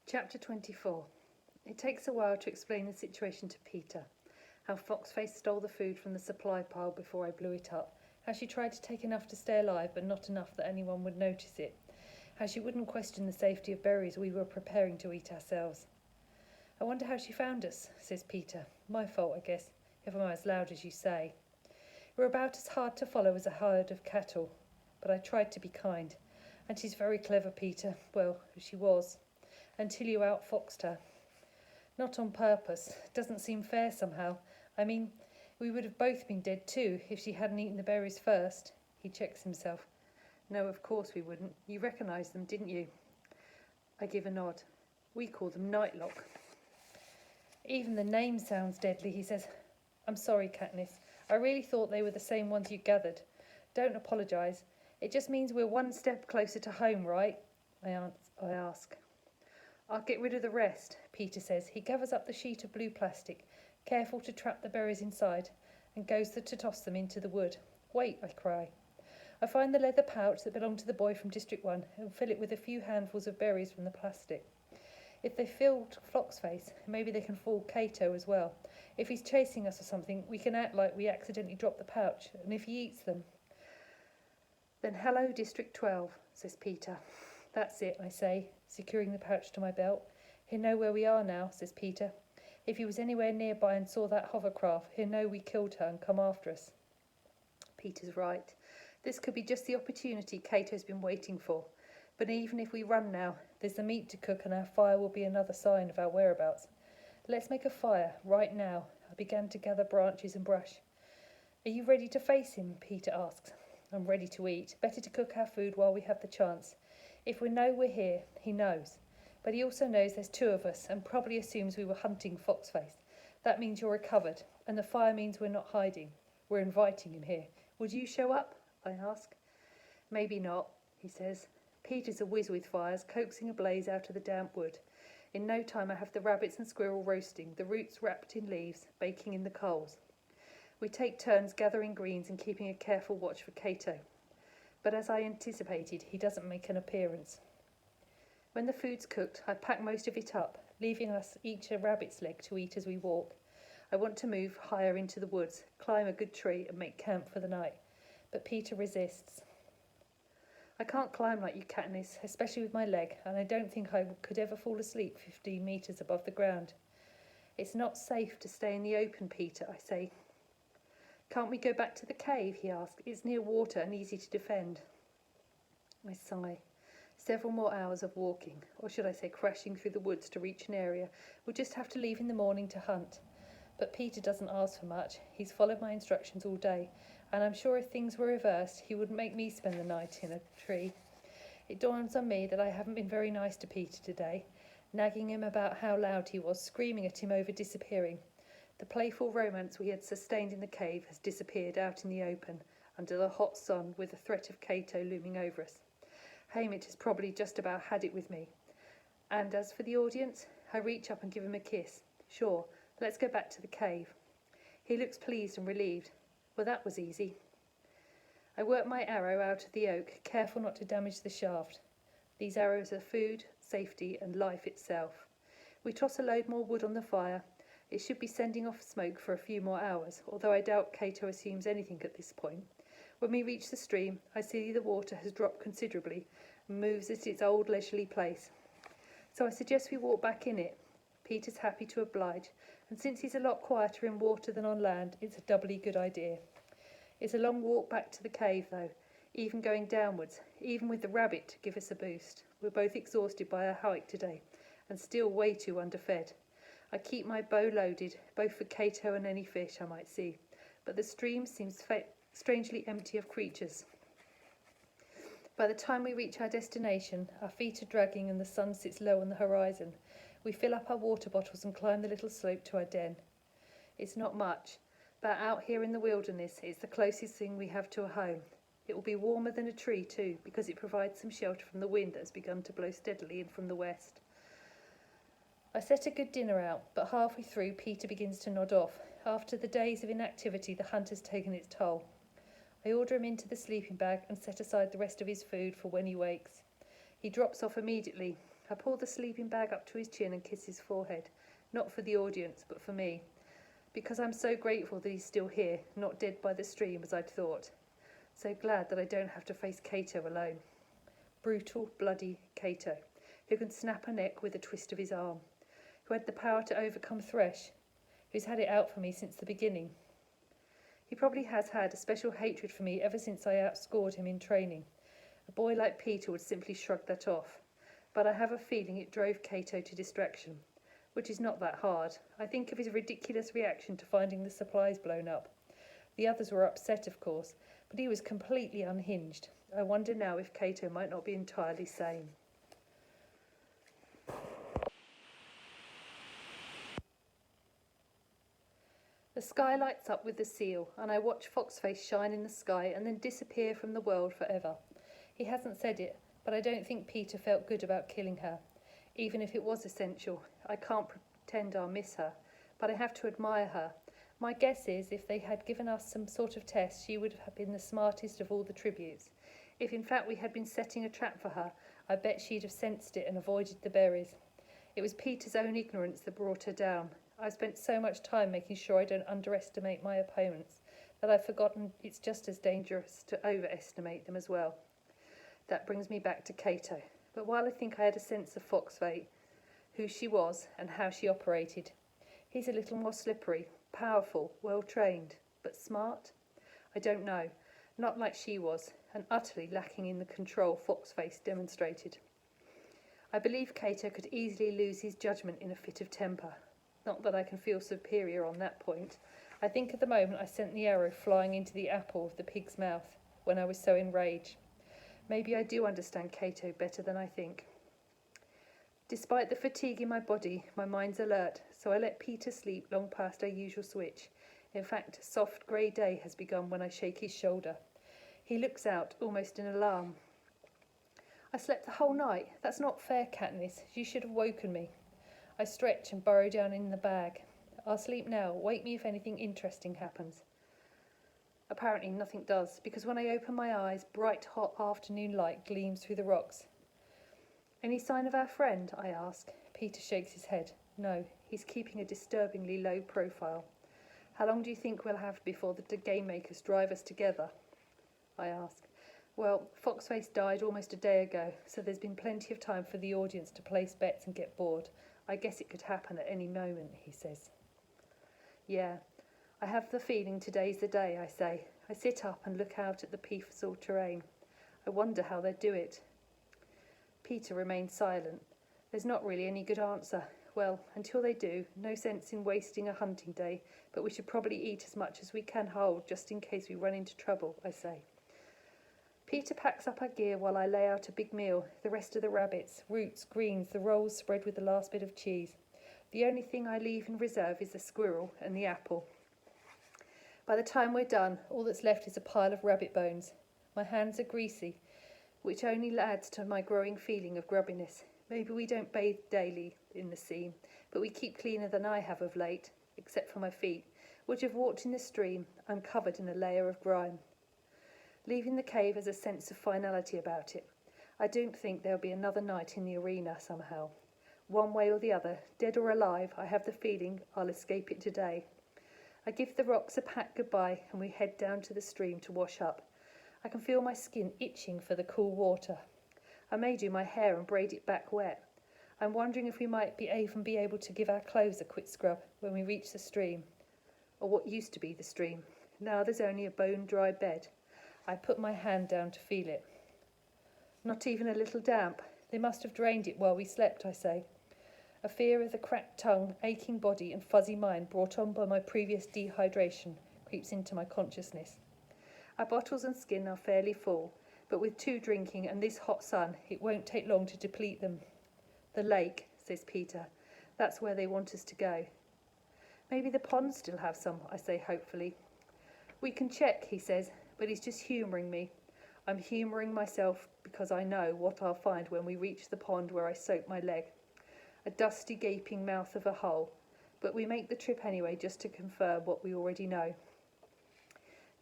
Chapter 24. It takes a while to explain the situation to Peter. How Foxface stole the food from the supply pile before I blew it up. How she tried to take enough to stay alive, but not enough that anyone would notice it. How she wouldn't question the safety of berries we were preparing to eat ourselves. I wonder how she found us, says Peter. My fault, I guess, if I'm as loud as you say. We're about as hard to follow as a herd of cattle, but I tried to be kind. And she's very clever, Peter. Well, she was. Until you outfoxed her. Not on purpose. Doesn't seem fair somehow. I mean, we would have both been dead too if she hadn't eaten the berries first. He checks himself. No, of course we wouldn't. You recognised them, didn't you? I give a nod. We call them Nightlock. Even the name sounds deadly, he says. I'm sorry, Katniss. I really thought they were the same ones you gathered. Don't apologise. It just means we're one step closer to home, right? I ask. I'll get rid of the rest, Peter says. He gathers up the sheet of blue plastic, careful to trap the berries inside, and goes to toss them into the wood. Wait, I cry. I find the leather pouch that belonged to the boy from District 1 and fill it with a few handfuls of berries from the plastic. If they filled Foxface, maybe they can fool Cato as well. If he's chasing us or something, we can act like we accidentally dropped the pouch, and if he eats them... Then hello, District 12, says Peter. That's it, I say, securing the pouch to my belt. He'll know where we are now, says Peter. If he was anywhere nearby and saw that hovercraft, he'll know we killed her and come after us. Peter's right. This could be just the opportunity Cato's been waiting for. But even if we run now, there's the meat to cook and our fire will be another sign of our whereabouts. Let's make a fire, right now. I began to gather branches and brush. Are you ready to face him? Peter asks. I'm ready to eat. Better to cook our food while we have the chance. If we know we're here, he knows. But he also knows there's two of us and probably assumes we were hunting Foxface. That means you're recovered, and the fire means we're not hiding. We're inviting him here. Would you show up? I ask. Maybe not, he says. Peter's a whiz with fires, coaxing a blaze out of the damp wood. In no time I have the rabbits and squirrel roasting, the roots wrapped in leaves, baking in the coals. We take turns gathering greens and keeping a careful watch for Cato. But as I anticipated, he doesn't make an appearance. When the food's cooked, I pack most of it up, leaving us each a rabbit's leg to eat as we walk. I want to move higher into the woods, climb a good tree and make camp for the night. But Peter resists. I can't climb like you, Katniss, especially with my leg, and I don't think I could ever fall asleep 15 metres above the ground. It's not safe to stay in the open, Peter, I say. Can't we go back to the cave, he asks. It's near water and easy to defend. I sigh. Several more hours of walking, or should I say crashing through the woods to reach an area. We'll just have to leave in the morning to hunt. But Peter doesn't ask for much. He's followed my instructions all day, and I'm sure if things were reversed, he wouldn't make me spend the night in a tree. It dawns on me that I haven't been very nice to Peter today, nagging him about how loud he was, screaming at him over disappearing. The playful romance we had sustained in the cave has disappeared out in the open, under the hot sun, with the threat of Cato looming over us. Haymitch has probably just about had it with me. And as for the audience, I reach up and give him a kiss. Sure, let's go back to the cave. He looks pleased and relieved. Well, that was easy. I work my arrow out of the oak, careful not to damage the shaft. These arrows are food, safety, and life itself. We toss a load more wood on the fire. It should be sending off smoke for a few more hours, although I doubt Cato assumes anything at this point. When we reach the stream, I see the water has dropped considerably and moves at its old leisurely pace. So I suggest we walk back in it. Peter's happy to oblige, and since he's a lot quieter in water than on land, it's a doubly good idea. It's a long walk back to the cave, though, even going downwards, even with the rabbit to give us a boost. We're both exhausted by our hike today, and still way too underfed. I keep my bow loaded, both for Cato and any fish I might see, but the stream seems strangely empty of creatures. By the time we reach our destination, our feet are dragging and the sun sits low on the horizon. We fill up our water bottles and climb the little slope to our den. It's not much, but out here in the wilderness, it's the closest thing we have to a home. It will be warmer than a tree too, because it provides some shelter from the wind that has begun to blow steadily in from the west. I set a good dinner out, but halfway through Peter begins to nod off. After the days of inactivity, the hunt has taken its toll. I order him into the sleeping bag and set aside the rest of his food for when he wakes. He drops off immediately. I pull the sleeping bag up to his chin and kiss his forehead, not for the audience, but for me, because I'm so grateful that he's still here, not dead by the stream as I'd thought. So glad that I don't have to face Cato alone. Brutal, bloody Cato, who can snap a neck with a twist of his arm, who had the power to overcome Thresh, who's had it out for me since the beginning. He probably has had a special hatred for me ever since I outscored him in training. A boy like Peter would simply shrug that off, but I have a feeling it drove Cato to distraction, which is not that hard. I think of his ridiculous reaction to finding the supplies blown up. The others were upset, of course, but he was completely unhinged. I wonder now if Cato might not be entirely sane. The sky lights up with the seal, and I watch Foxface shine in the sky and then disappear from the world forever. He hasn't said it, but I don't think Peter felt good about killing her. Even if it was essential, I can't pretend I'll miss her, but I have to admire her. My guess is if they had given us some sort of test, she would have been the smartest of all the tributes. If in fact we had been setting a trap for her, I bet she'd have sensed it and avoided the berries. It was Peter's own ignorance that brought her down. I've spent so much time making sure I don't underestimate my opponents that I've forgotten it's just as dangerous to overestimate them as well. That brings me back to Cato. But while I think I had a sense of Foxface, who she was and how she operated, he's a little more slippery, powerful, well-trained, but smart? I don't know. Not like she was, and utterly lacking in the control Foxface demonstrated. I believe Cato could easily lose his judgment in a fit of temper. Not that I can feel superior on that point. I think at the moment I sent the arrow flying into the apple of the pig's mouth when I was so enraged. Maybe I do understand Cato better than I think. Despite the fatigue in my body, my mind's alert, so I let Peter sleep long past our usual switch. In fact, a soft grey day has begun when I shake his shoulder. He looks out, almost in alarm. I slept the whole night. That's not fair, Katniss. You should have woken me. I stretch and burrow down in the bag. I'll sleep now. Wake me if anything interesting happens. Apparently nothing does, because when I open my eyes, bright hot afternoon light gleams through the rocks. Any sign of our friend? I ask. Peter shakes his head. No, he's keeping a disturbingly low profile. How long do you think we'll have before the game makers drive us together? I ask. Well, Foxface died almost a day ago, so there's been plenty of time for the audience to place bets and get bored. I guess it could happen at any moment, he says. Yeah, I have the feeling today's the day, I say. I sit up and look out at the peaceful terrain. I wonder how they'd do it. Peter remains silent. There's not really any good answer. Well, until they do, no sense in wasting a hunting day, but we should probably eat as much as we can hold just in case we run into trouble, I say. Peter packs up our gear while I lay out a big meal, the rest of the rabbits, roots, greens, the rolls spread with the last bit of cheese. The only thing I leave in reserve is the squirrel and the apple. By the time we're done, all that's left is a pile of rabbit bones. My hands are greasy, which only adds to my growing feeling of grubbiness. Maybe we don't bathe daily in the sea, but we keep cleaner than I have of late, except for my feet, which have walked in the stream. I'm covered in a layer of grime. Leaving the cave has a sense of finality about it. I don't think there'll be another night in the arena somehow. One way or the other, dead or alive, I have the feeling I'll escape it today. I give the rocks a pat goodbye and we head down to the stream to wash up. I can feel my skin itching for the cool water. I may do my hair and braid it back wet. I'm wondering if we might be able to give our clothes a quick scrub when we reach the stream, or what used to be the stream. Now there's only a bone-dry bed. I put my hand down to feel it. Not even a little damp. They must have drained it while we slept, I say. A fear of the cracked tongue, aching body and fuzzy mind brought on by my previous dehydration creeps into my consciousness. Our bottles and skin are fairly full, but with 2 drinking and this hot sun, it won't take long to deplete them. The lake, says Peter. That's where they want us to go. Maybe the ponds still have some, I say hopefully. We can check, he says, but he's just humouring me. I'm humouring myself because I know what I'll find when we reach the pond where I soaked my leg. A dusty, gaping mouth of a hole. But we make the trip anyway just to confirm what we already know.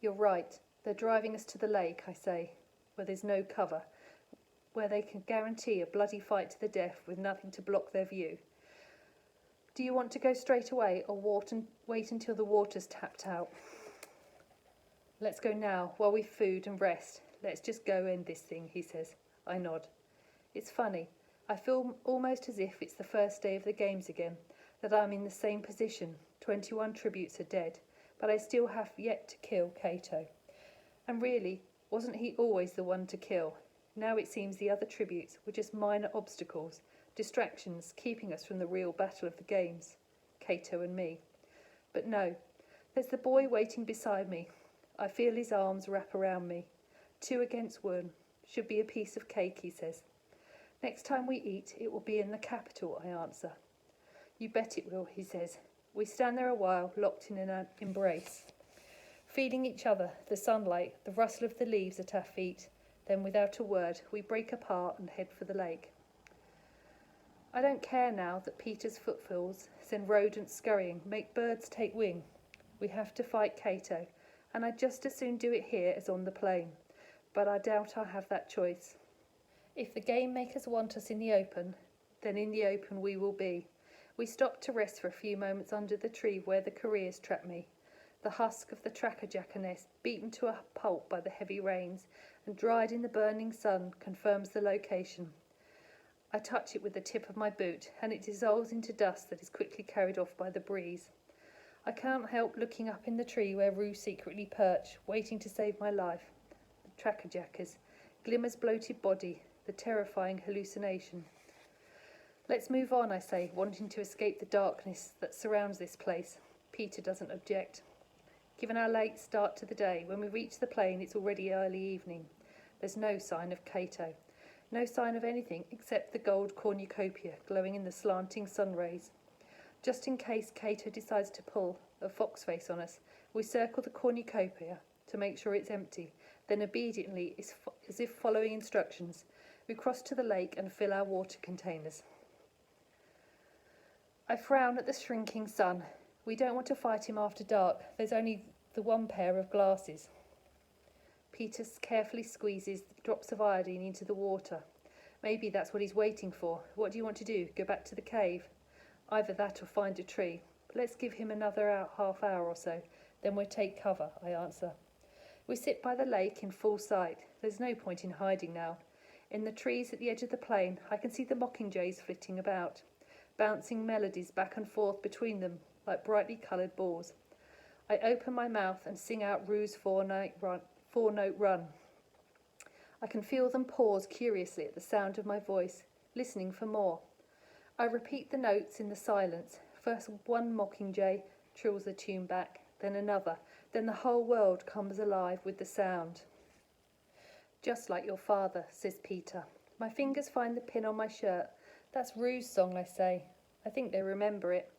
You're right. They're driving us to the lake, I say, where there's no cover. where they can guarantee a bloody fight to the death with nothing to block their view. Do you want to go straight away or wait until the water's tapped out? Let's go now, while we've food and rest. Let's just go end this thing, he says. I nod. It's funny. I feel almost as if it's the first day of the games again, that I'm in the same position. 21 tributes are dead, but I still have yet to kill Cato. And really, wasn't he always the one to kill? Now it seems the other tributes were just minor obstacles, distractions keeping us from the real battle of the games, Cato and me. But no, there's the boy waiting beside me. I feel his arms wrap around me. 2 against 1. Should be a piece of cake, he says. Next time we eat, it will be in the capital, I answer. You bet it will, he says. We stand there a while, locked in an embrace, feeling each other, the sunlight, the rustle of the leaves at our feet. Then, without a word, we break apart and head for the lake. I don't care now that Peter's footfalls send rodents scurrying, make birds take wing. We have to fight Cato, and I'd just as soon do it here as on the plain. But I doubt I'll have that choice. If the game makers want us in the open, then in the open we will be. We stopped to rest for a few moments under the tree where the careers trapped me. The husk of the trackerjacker nest, beaten to a pulp by the heavy rains and dried in the burning sun, confirms the location. I touch it with the tip of my boot, and it dissolves into dust that is quickly carried off by the breeze. I can't help looking up in the tree where Rue secretly perched, waiting to save my life. The trackerjackers, Glimmer's bloated body, the terrifying hallucination. Let's move on, I say, wanting to escape the darkness that surrounds this place. Peter doesn't object. Given our late start to the day, when we reach the plain it's already early evening. There's no sign of Cato. No sign of anything except the gold cornucopia glowing in the slanting sun rays. Just in case Cato decides to pull a fox face on us, we circle the cornucopia to make sure it's empty. Then obediently, as if following instructions, we cross to the lake and fill our water containers. I frown at the shrinking sun. We don't want to fight him after dark. There's only the one pair of glasses. Peter carefully squeezes drops of iodine into the water. Maybe that's what he's waiting for. What do you want to do? Go back to the cave? Either that or find a tree. But let's give him another half hour or so. Then we'll take cover, I answer. We sit by the lake in full sight. There's no point in hiding now. In the trees at the edge of the plain, I can see the mockingjays flitting about, bouncing melodies back and forth between them like brightly coloured balls. I open my mouth and sing out Rue's four-note run. I can feel them pause curiously at the sound of my voice, listening for more. I repeat the notes in the silence. First one mockingjay trills the tune back, then another, then the whole world comes alive with the sound. Just like your father, says Peter. My fingers find the pin on my shirt. That's Rue's song, I say. I think they remember it.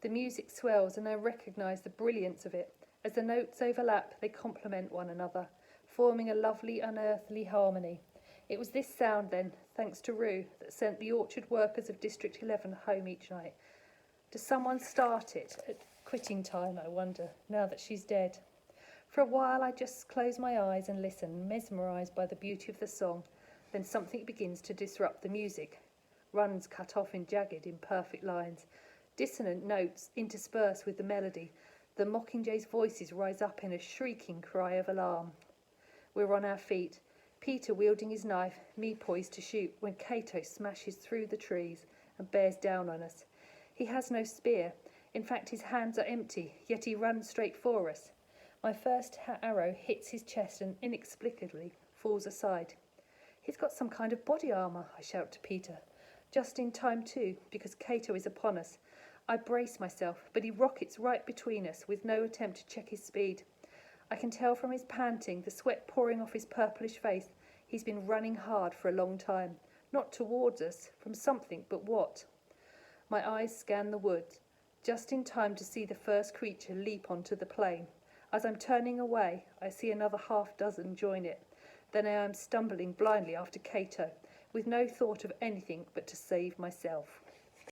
The music swells and I recognise the brilliance of it. As the notes overlap, they complement one another, forming a lovely, unearthly harmony. It was this sound then, thanks to Rue, that sent the orchard workers of District 11 home each night. Does someone start it at quitting time, I wonder, now that she's dead? For a while I just close my eyes and listen, mesmerised by the beauty of the song. Then something begins to disrupt the music. Runs cut off in jagged, imperfect lines. Dissonant notes intersperse with the melody. The mockingjays' voices rise up in a shrieking cry of alarm. We're on our feet, Peter wielding his knife, me poised to shoot, when Cato smashes through the trees and bears down on us. He has no spear. In fact, his hands are empty, yet he runs straight for us. My first arrow hits his chest and inexplicably falls aside. He's got some kind of body armour, I shout to Peter. Just in time too, because Cato is upon us. I brace myself, but he rockets right between us with no attempt to check his speed. I can tell from his panting, the sweat pouring off his purplish face, he's been running hard for a long time. Not towards us, from something, but what? My eyes scan the woods, just in time to see the first creature leap onto the plain. As I'm turning away, I see another half-dozen join it. Then I am stumbling blindly after Cato, with no thought of anything but to save myself.